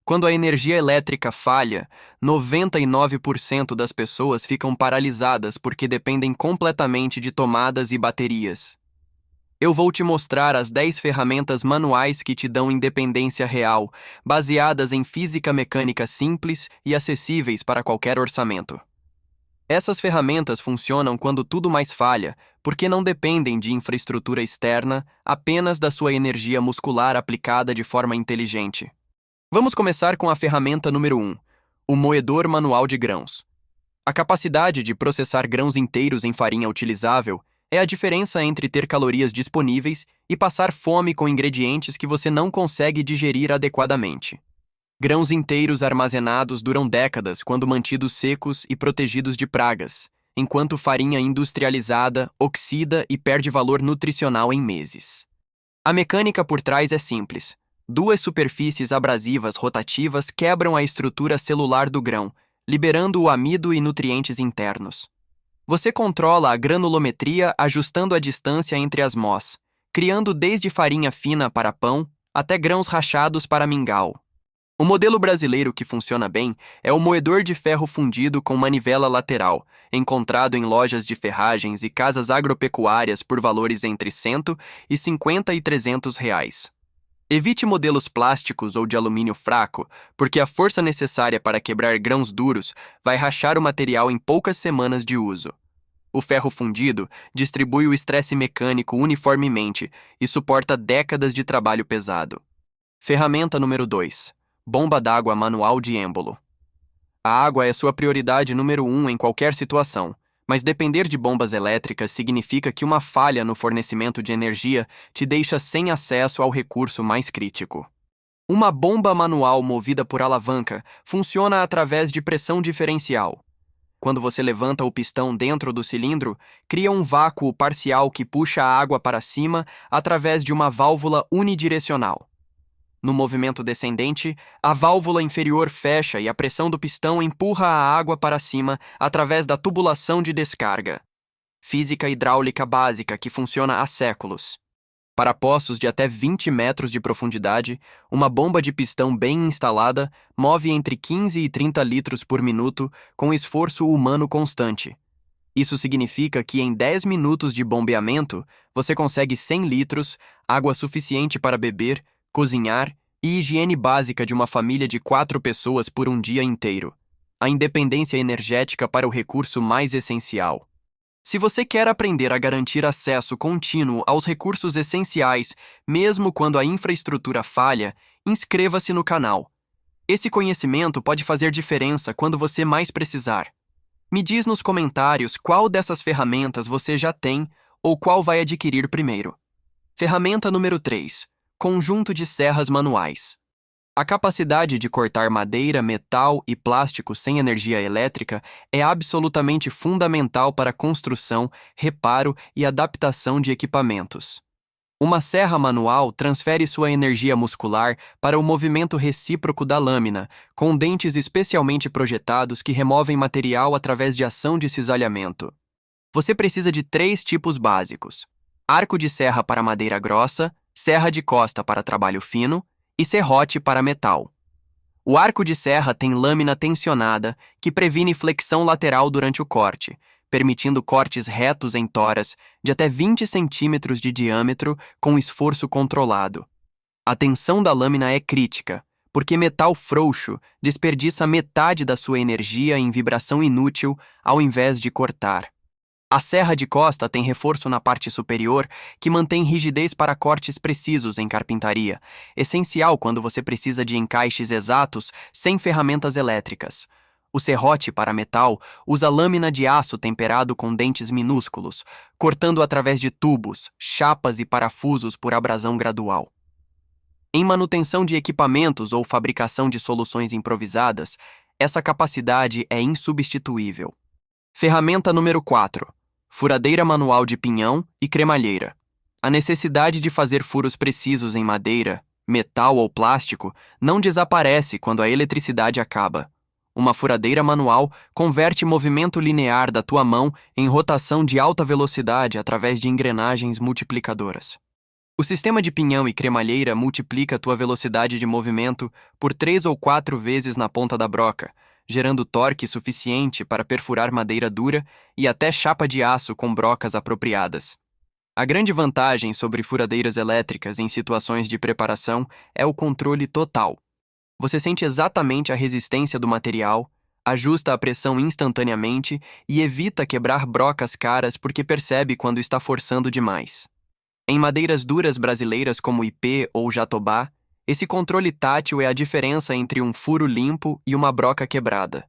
Quando a energia elétrica falha, 99% das pessoas ficam paralisadas porque dependem completamente de tomadas e baterias. Eu vou te mostrar as 10 ferramentas manuais que te dão independência real, baseadas em física mecânica simples e acessíveis para qualquer orçamento. Essas ferramentas funcionam quando tudo mais falha, porque não dependem de infraestrutura externa, apenas da sua energia muscular aplicada de forma inteligente. Vamos começar com a ferramenta número 1, o moedor manual de grãos. A capacidade de processar grãos inteiros em farinha utilizável é a diferença entre ter calorias disponíveis e passar fome com ingredientes que você não consegue digerir adequadamente. Grãos inteiros armazenados duram décadas quando mantidos secos e protegidos de pragas, enquanto farinha industrializada oxida e perde valor nutricional em meses. A mecânica por trás é simples. Duas superfícies abrasivas rotativas quebram a estrutura celular do grão, liberando o amido e nutrientes internos. Você controla a granulometria ajustando a distância entre as mós, criando desde farinha fina para pão até grãos rachados para mingau. O modelo brasileiro que funciona bem é o moedor de ferro fundido com manivela lateral, encontrado em lojas de ferragens e casas agropecuárias por valores entre R$150 e R$300. Evite modelos plásticos ou de alumínio fraco, porque a força necessária para quebrar grãos duros vai rachar o material em poucas semanas de uso. O ferro fundido distribui o estresse mecânico uniformemente e suporta décadas de trabalho pesado. Ferramenta número 2. Bomba d'água manual de êmbolo. A água é sua prioridade número 1 em qualquer situação, mas depender de bombas elétricas significa que uma falha no fornecimento de energia te deixa sem acesso ao recurso mais crítico. Uma bomba manual movida por alavanca funciona através de pressão diferencial. Quando você levanta o pistão dentro do cilindro, cria um vácuo parcial que puxa a água para cima através de uma válvula unidirecional. No movimento descendente, a válvula inferior fecha e a pressão do pistão empurra a água para cima através da tubulação de descarga. Física hidráulica básica que funciona há séculos. Para poços de até 20 metros de profundidade, uma bomba de pistão bem instalada move entre 15 e 30 litros por minuto com esforço humano constante. Isso significa que em 10 minutos de bombeamento, você consegue 100 litros, água suficiente para beber, cozinhar e higiene básica de uma família de 4 pessoas por um dia inteiro. A independência energética para o recurso mais essencial. Se você quer aprender a garantir acesso contínuo aos recursos essenciais, mesmo quando a infraestrutura falha, inscreva-se no canal. Esse conhecimento pode fazer diferença quando você mais precisar. Me diz nos comentários qual dessas ferramentas você já tem ou qual vai adquirir primeiro. Ferramenta número 3. Conjunto de serras manuais. A capacidade de cortar madeira, metal e plástico sem energia elétrica é absolutamente fundamental para a construção, reparo e adaptação de equipamentos. Uma serra manual transfere sua energia muscular para o movimento recíproco da lâmina, com dentes especialmente projetados que removem material através de ação de cisalhamento. Você precisa de 3 tipos básicos: arco de serra para madeira grossa, serra de costa para trabalho fino e serrote para metal. O arco de serra tem lâmina tensionada que previne flexão lateral durante o corte, permitindo cortes retos em toras de até 20 centímetros de diâmetro com esforço controlado. A tensão da lâmina é crítica, porque metal frouxo desperdiça metade da sua energia em vibração inútil ao invés de cortar. A serra de costa tem reforço na parte superior que mantém rigidez para cortes precisos em carpintaria, essencial quando você precisa de encaixes exatos sem ferramentas elétricas. O serrote para metal usa lâmina de aço temperado com dentes minúsculos, cortando através de tubos, chapas e parafusos por abrasão gradual. Em manutenção de equipamentos ou fabricação de soluções improvisadas, essa capacidade é insubstituível. Ferramenta número 4. Furadeira manual de pinhão e cremalheira. A necessidade de fazer furos precisos em madeira, metal ou plástico não desaparece quando a eletricidade acaba. Uma furadeira manual converte movimento linear da tua mão em rotação de alta velocidade através de engrenagens multiplicadoras. O sistema de pinhão e cremalheira multiplica tua velocidade de movimento por 3 ou 4 vezes na ponta da broca, gerando torque suficiente para perfurar madeira dura e até chapa de aço com brocas apropriadas. A grande vantagem sobre furadeiras elétricas em situações de preparação é o controle total. Você sente exatamente a resistência do material, ajusta a pressão instantaneamente e evita quebrar brocas caras porque percebe quando está forçando demais. Em madeiras duras brasileiras como ipê ou jatobá, esse controle tátil é a diferença entre um furo limpo e uma broca quebrada.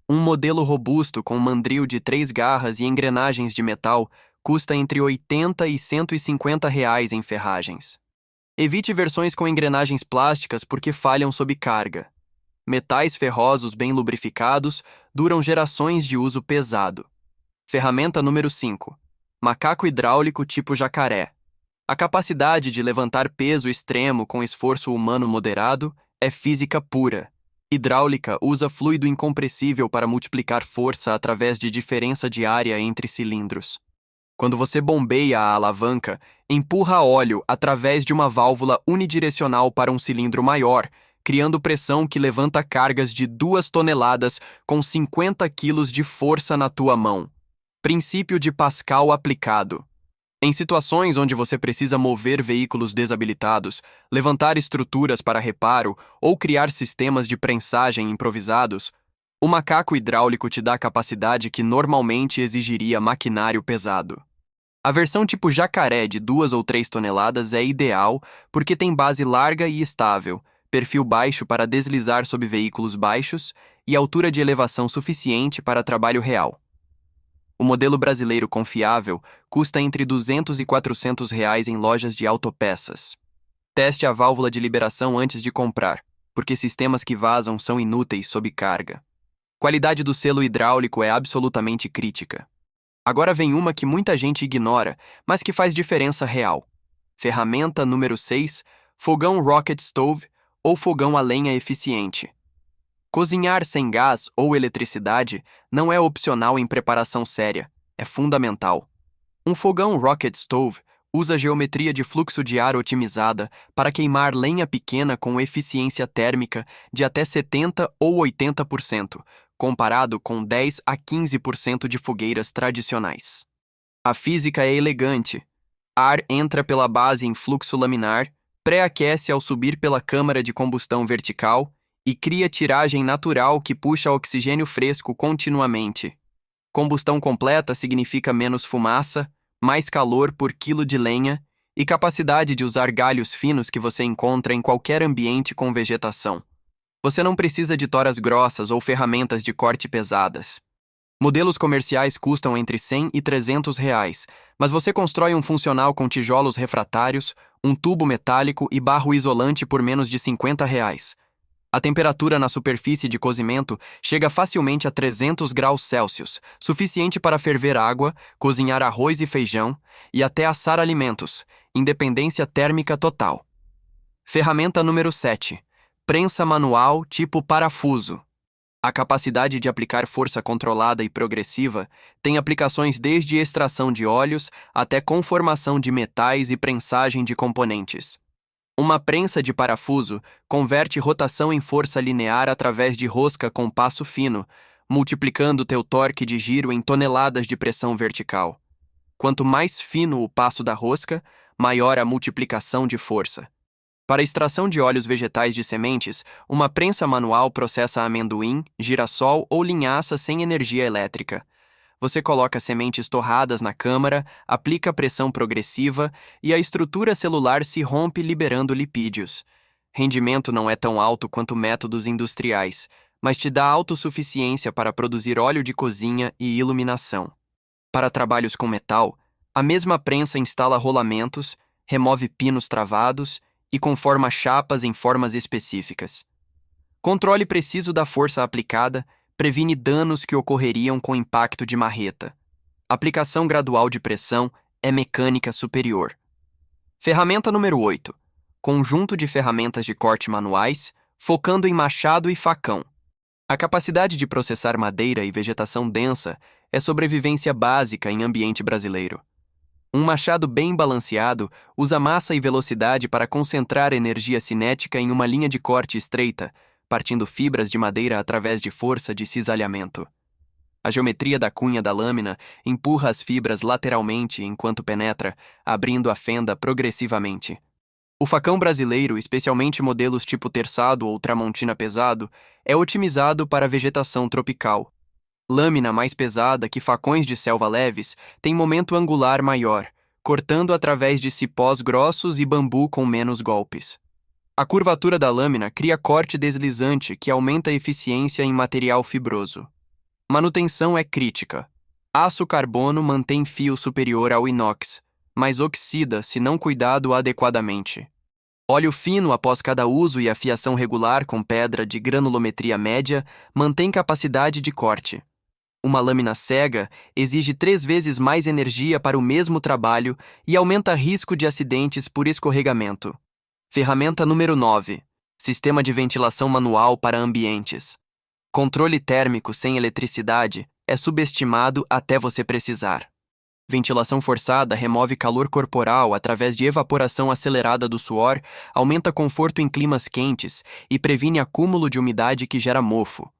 Um modelo robusto com mandril de 3 garras e engrenagens de metal custa entre R$ 80 e R$ 150 em ferragens. Evite versões com engrenagens plásticas porque falham sob carga. Metais ferrosos bem lubrificados duram gerações de uso pesado. Ferramenta número 5. Macaco hidráulico tipo jacaré. A capacidade de levantar peso extremo com esforço humano moderado é física pura. Hidráulica usa fluido incompressível para multiplicar força através de diferença de área entre cilindros. Quando você bombeia a alavanca, empurra óleo através de uma válvula unidirecional para um cilindro maior, criando pressão que levanta cargas de 2 toneladas com 50 quilos de força na tua mão. Princípio de Pascal aplicado. Em situações onde você precisa mover veículos desabilitados, levantar estruturas para reparo ou criar sistemas de prensagem improvisados, o macaco hidráulico te dá a capacidade que normalmente exigiria maquinário pesado. A versão tipo jacaré de 2 ou 3 toneladas é ideal porque tem base larga e estável, perfil baixo para deslizar sob veículos baixos e altura de elevação suficiente para trabalho real. O modelo brasileiro confiável custa entre R$ 200 e R$ 400 em lojas de autopeças. Teste a válvula de liberação antes de comprar, porque sistemas que vazam são inúteis sob carga. Qualidade do selo hidráulico é absolutamente crítica. Agora vem uma que muita gente ignora, mas que faz diferença real. Ferramenta número 6, fogão Rocket Stove ou fogão a lenha eficiente. Cozinhar sem gás ou eletricidade não é opcional em preparação séria, é fundamental. Um fogão Rocket Stove usa geometria de fluxo de ar otimizada para queimar lenha pequena com eficiência térmica de até 70% ou 80%, comparado com 10% a 15% de fogueiras tradicionais. A física é elegante. Ar entra pela base em fluxo laminar, pré-aquece ao subir pela câmara de combustão vertical e cria tiragem natural que puxa oxigênio fresco continuamente. Combustão completa significa menos fumaça, mais calor por quilo de lenha e capacidade de usar galhos finos que você encontra em qualquer ambiente com vegetação. Você não precisa de toras grossas ou ferramentas de corte pesadas. Modelos comerciais custam entre R$ 100 e R$ 300, mas você constrói um funcional com tijolos refratários, um tubo metálico e barro isolante por menos de R$ 50. A temperatura na superfície de cozimento chega facilmente a 300 graus Celsius, suficiente para ferver água, cozinhar arroz e feijão e até assar alimentos, independência térmica total. Ferramenta número 7. Prensa manual tipo parafuso. A capacidade de aplicar força controlada e progressiva tem aplicações desde extração de óleos até conformação de metais e prensagem de componentes. Uma prensa de parafuso converte rotação em força linear através de rosca com passo fino, multiplicando teu torque de giro em toneladas de pressão vertical. Quanto mais fino o passo da rosca, maior a multiplicação de força. Para extração de óleos vegetais de sementes, uma prensa manual processa amendoim, girassol ou linhaça sem energia elétrica. Você coloca sementes torradas na câmara, aplica pressão progressiva e a estrutura celular se rompe liberando lipídios. Rendimento não é tão alto quanto métodos industriais, mas te dá autossuficiência para produzir óleo de cozinha e iluminação. Para trabalhos com metal, a mesma prensa instala rolamentos, remove pinos travados e conforma chapas em formas específicas. Controle preciso da força aplicada previne danos que ocorreriam com impacto de marreta. Aplicação gradual de pressão é mecânica superior. Ferramenta número 8. Conjunto de ferramentas de corte manuais, focando em machado e facão. A capacidade de processar madeira e vegetação densa é sobrevivência básica em ambiente brasileiro. Um machado bem balanceado usa massa e velocidade para concentrar energia cinética em uma linha de corte estreita, partindo fibras de madeira através de força de cisalhamento. A geometria da cunha da lâmina empurra as fibras lateralmente enquanto penetra, abrindo a fenda progressivamente. O facão brasileiro, especialmente modelos tipo terçado ou tramontina pesado, é otimizado para a vegetação tropical. Lâmina mais pesada que facões de selva leves tem momento angular maior, cortando através de cipós grossos e bambu com menos golpes. A curvatura da lâmina cria corte deslizante que aumenta a eficiência em material fibroso. Manutenção é crítica. Aço carbono mantém fio superior ao inox, mas oxida se não cuidado adequadamente. Óleo fino após cada uso e afiação regular com pedra de granulometria média mantém capacidade de corte. Uma lâmina cega exige 3 vezes mais energia para o mesmo trabalho e aumenta risco de acidentes por escorregamento. Ferramenta número 9. Sistema de ventilação manual para ambientes. Controle térmico sem eletricidade é subestimado até você precisar. Ventilação forçada remove calor corporal através de evaporação acelerada do suor, aumenta conforto em climas quentes e previne acúmulo de umidade que gera mofo.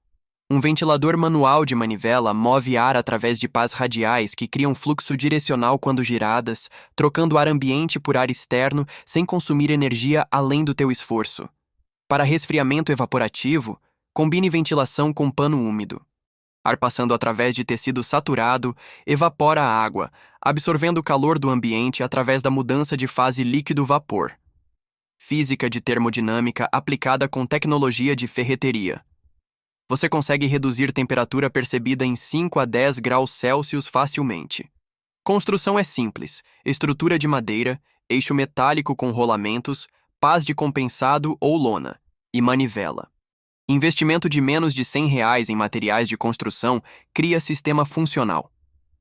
Um ventilador manual de manivela move ar através de pás radiais que criam fluxo direcional quando giradas, trocando ar ambiente por ar externo sem consumir energia além do teu esforço. Para resfriamento evaporativo, combine ventilação com pano úmido. Ar passando através de tecido saturado evapora a água, absorvendo o calor do ambiente através da mudança de fase líquido-vapor. Física de termodinâmica aplicada com tecnologia de ferreteria. Você consegue reduzir temperatura percebida em 5 a 10 graus Celsius facilmente. Construção é simples: estrutura de madeira, eixo metálico com rolamentos, pás de compensado ou lona, e manivela. Investimento de menos de R$ 100 em materiais de construção cria sistema funcional.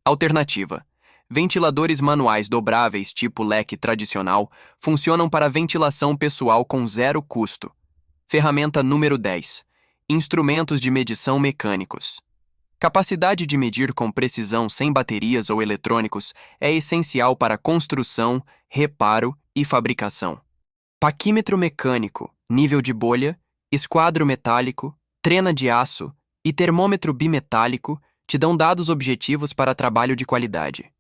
Alternativa: ventiladores manuais dobráveis tipo leque tradicional funcionam para ventilação pessoal com zero custo. Ferramenta número 10. Instrumentos de medição mecânicos. Capacidade de medir com precisão sem baterias ou eletrônicos é essencial para construção, reparo e fabricação. Paquímetro mecânico, nível de bolha, esquadro metálico, trena de aço e termômetro bimetálico te dão dados objetivos para trabalho de qualidade.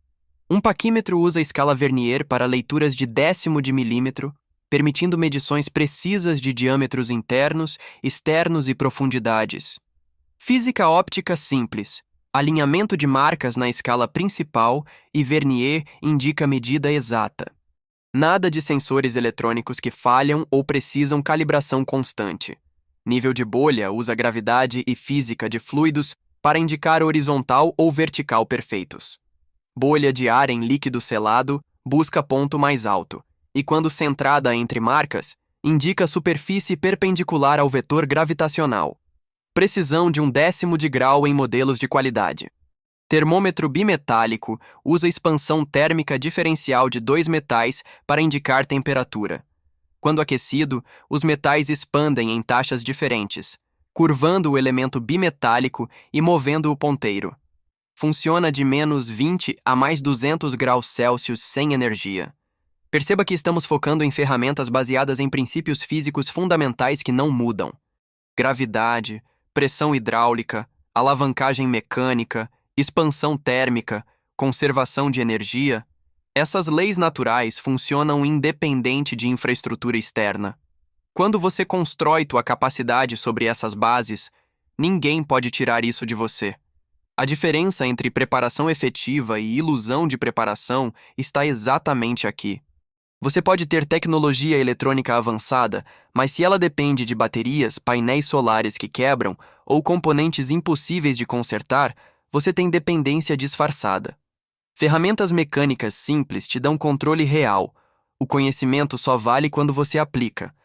Um paquímetro usa a escala Vernier para leituras de décimo de milímetro, permitindo medições precisas de diâmetros internos, externos e profundidades. Física óptica simples. Alinhamento de marcas na escala principal e Vernier indica a medida exata. Nada de sensores eletrônicos que falham ou precisam calibração constante. Nível de bolha usa gravidade e física de fluidos para indicar horizontal ou vertical perfeitos. Bolha de ar em líquido selado busca ponto mais alto, e quando centrada entre marcas, indica superfície perpendicular ao vetor gravitacional. Precisão de 1/10 de grau em modelos de qualidade. Termômetro bimetálico usa expansão térmica diferencial de 2 metais para indicar temperatura. Quando aquecido, os metais expandem em taxas diferentes, curvando o elemento bimetálico e movendo o ponteiro. Funciona de menos 20 a mais 200 graus Celsius sem energia. Perceba que estamos focando em ferramentas baseadas em princípios físicos fundamentais que não mudam. Gravidade, pressão hidráulica, alavancagem mecânica, expansão térmica, conservação de energia. Essas leis naturais funcionam independente de infraestrutura externa. Quando você constrói tua capacidade sobre essas bases, ninguém pode tirar isso de você. A diferença entre preparação efetiva e ilusão de preparação está exatamente aqui. Você pode ter tecnologia eletrônica avançada, mas se ela depende de baterias, painéis solares que quebram ou componentes impossíveis de consertar, você tem dependência disfarçada. Ferramentas mecânicas simples te dão controle real. O conhecimento só vale quando você aplica.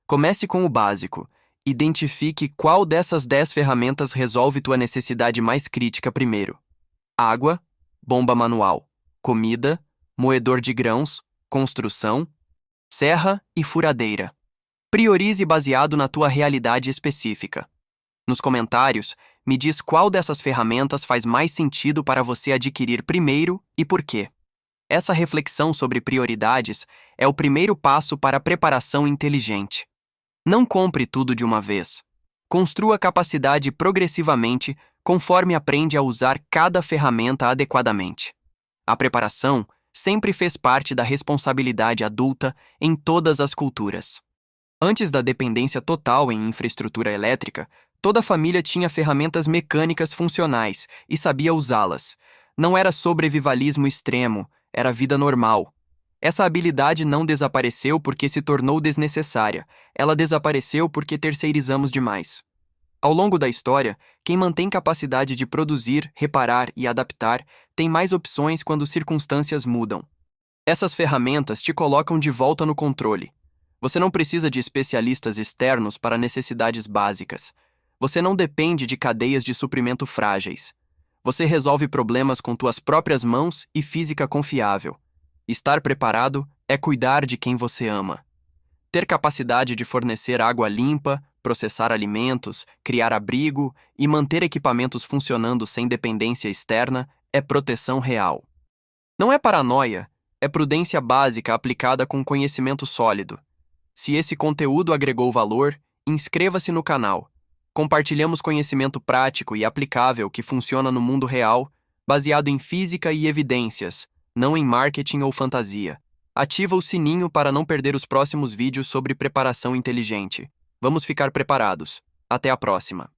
Comece com o básico. Identifique qual dessas 10 ferramentas resolve tua necessidade mais crítica primeiro. Água, bomba manual, comida, moedor de grãos, construção, serra e furadeira. Priorize baseado na tua realidade específica. Nos comentários, me diz qual dessas ferramentas faz mais sentido para você adquirir primeiro e por quê. Essa reflexão sobre prioridades é o primeiro passo para a preparação inteligente. Não compre tudo de uma vez. Construa capacidade progressivamente conforme aprende a usar cada ferramenta adequadamente. A preparação sempre fez parte da responsabilidade adulta em todas as culturas. Antes da dependência total em infraestrutura elétrica, toda a família tinha ferramentas mecânicas funcionais e sabia usá-las. Não era sobrevivalismo extremo, era vida normal. Essa habilidade não desapareceu porque se tornou desnecessária, ela desapareceu porque terceirizamos demais. Ao longo da história, quem mantém capacidade de produzir, reparar e adaptar tem mais opções quando circunstâncias mudam. Essas ferramentas te colocam de volta no controle. Você não precisa de especialistas externos para necessidades básicas. Você não depende de cadeias de suprimento frágeis. Você resolve problemas com tuas próprias mãos e física confiável. Estar preparado é cuidar de quem você ama. Ter capacidade de fornecer água limpa, processar alimentos, criar abrigo e manter equipamentos funcionando sem dependência externa é proteção real. Não é paranoia, é prudência básica aplicada com conhecimento sólido. Se esse conteúdo agregou valor, inscreva-se no canal. Compartilhamos conhecimento prático e aplicável que funciona no mundo real, baseado em física e evidências, não em marketing ou fantasia. Ativa o sininho para não perder os próximos vídeos sobre preparação inteligente. Vamos ficar preparados. Até a próxima.